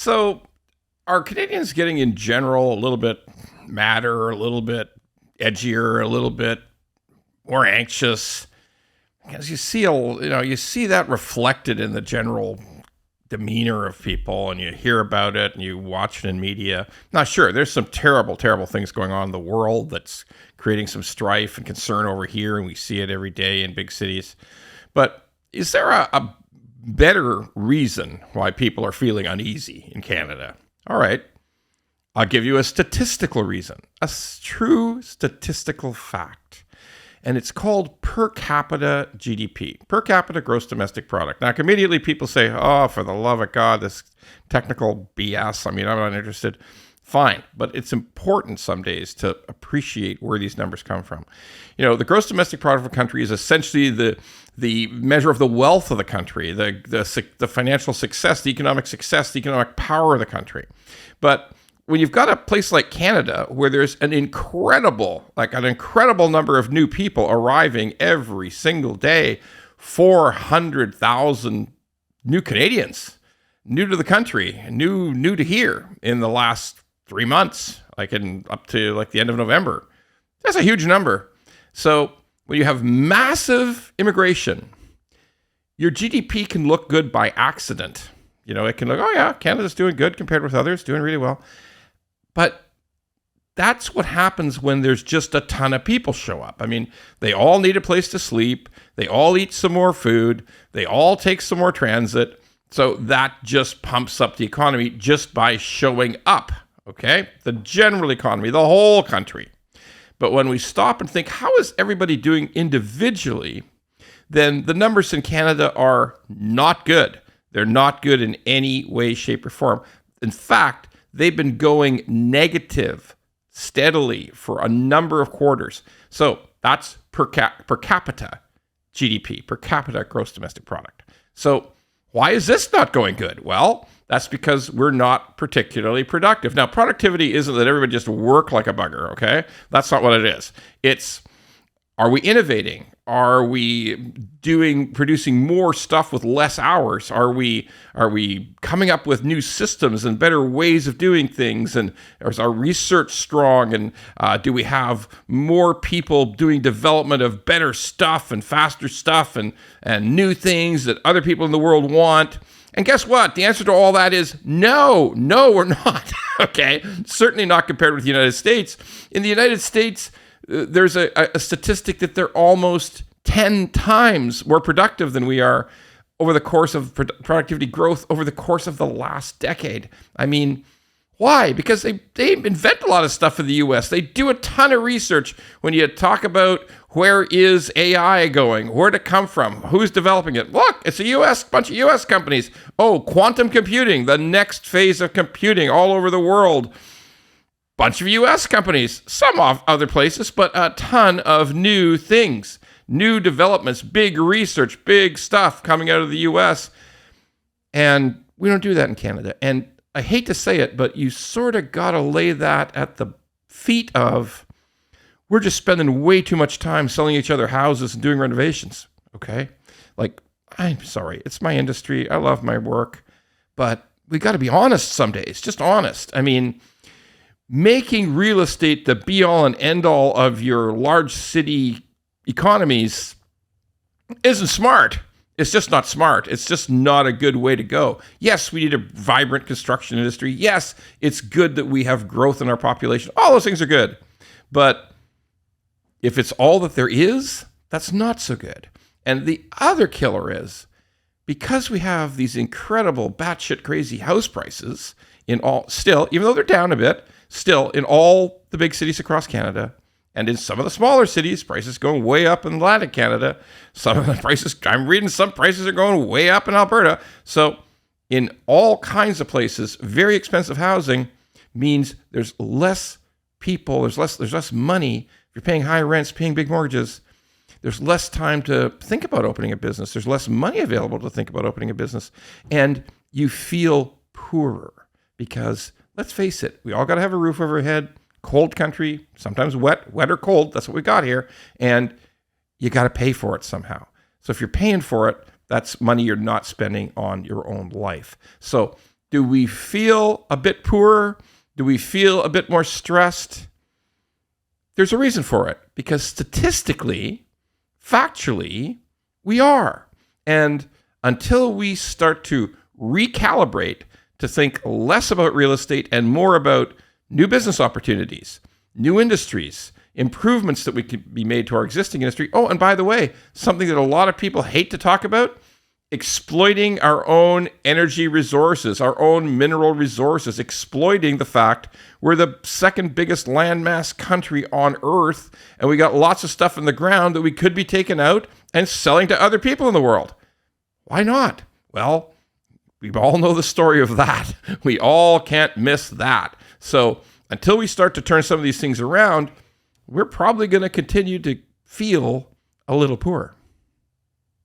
So, are Canadians getting in general a little bit madder, a little bit edgier, a little bit more anxious? Because you see that reflected in the general demeanor of people, and you hear about it and you watch it in media. Now, sure, there's some terrible, terrible things going on in the world that's creating some strife and concern over here, and we see it every day in big cities. But is there a better reason why people are feeling uneasy in Canada? All right, I'll give you a statistical reason, true statistical fact. And it's called per capita GDP, per capita gross domestic product. Now, immediately people say, oh, for the love of God, this technical BS. I'm not interested. Fine. But it's important some days to appreciate where these numbers come from. The gross domestic product of a country is essentially the measure of the wealth of the country, the financial success, the economic power of the country. But when you've got a place like Canada where there's an incredible number of new people arriving every single day, 400,000 new Canadians, new to the country, new to here in the last 3 months, up to the end of November. That's a huge number. So when you have massive immigration, your GDP can look good by accident. It can look, oh yeah, Canada's doing good compared with others, doing really well. But that's what happens when there's just a ton of people show up. They all need a place to sleep. They all eat some more food. They all take some more transit. So that just pumps up the economy just by showing up, okay? The general economy, the whole country. But when we stop and think, how is everybody doing individually, then the numbers in Canada are not good. They're not good in any way, shape, or form. In fact, they've been going negative steadily for a number of quarters. So that's per capita GDP, per capita gross domestic product. So why is this not going good? Well, that's because we're not particularly productive. Now, productivity isn't that everybody just work like a bugger, okay? That's not what it is. It's, are we innovating? Are we producing more stuff with less hours? Are we coming up with new systems and better ways of doing things? And is our research strong? And do we have more people doing development of better stuff and faster stuff and new things that other people in the world want? And guess what? The answer to all that is no, we're not. Okay, certainly not compared with the United States. In the United States, there's a statistic that they're almost 10 times more productive than we are over the course of productivity growth over the course of the last decade. Why? Because they invent a lot of stuff in the U.S. They do a ton of research. When you talk about where is AI going, where'd it come from, who's developing it? Look, it's a bunch of U.S. companies. Oh, quantum computing, the next phase of computing all over the world. Bunch of U.S. companies, some of other places, but a ton of new things, new developments, big research, big stuff coming out of the U.S. And we don't do that in Canada. And I hate to say it, but you sort of got to lay that at the feet of, we're just spending way too much time selling each other houses and doing renovations, okay? I'm sorry, it's my industry. I love my work, but we got to be honest some days, just honest. Making real estate the be-all and end-all of your large city economies isn't smart. It's just not smart. It's just not a good way to go. Yes, we need a vibrant construction industry. Yes, it's good that we have growth in our population. All those things are good. But if it's all that there is, that's not so good. And the other killer is, because we have these incredible batshit crazy house prices still, even though they're down a bit, still in all the big cities across Canada, and in some of the smaller cities, prices going way up in Atlantic Canada. Some of the prices, I'm reading some prices are going way up in Alberta. So in all kinds of places, very expensive housing means there's less people, there's less money. If you're paying high rents, paying big mortgages, there's less time to think about opening a business. There's less money available to think about opening a business. And you feel poorer because, let's face it, we all got to have a roof over our head. Cold country, sometimes wet or cold. That's what we got here. And you got to pay for it somehow. So if you're paying for it, that's money you're not spending on your own life. So Do we feel a bit poorer? Do we feel a bit more stressed? There's a reason for it, because statistically, factually, we are. And until we start to recalibrate to think less about real estate and more about new business opportunities, new industries, improvements that we could be made to our existing industry. Oh, and by the way, something that a lot of people hate to talk about, exploiting our own energy resources, our own mineral resources, exploiting the fact we're the second biggest landmass country on earth, and we got lots of stuff in the ground that we could be taking out and selling to other people in the world. Why not? Well, we all know the story of that. We all can't miss that. So until we start to turn some of these things around, we're probably going to continue to feel a little poor.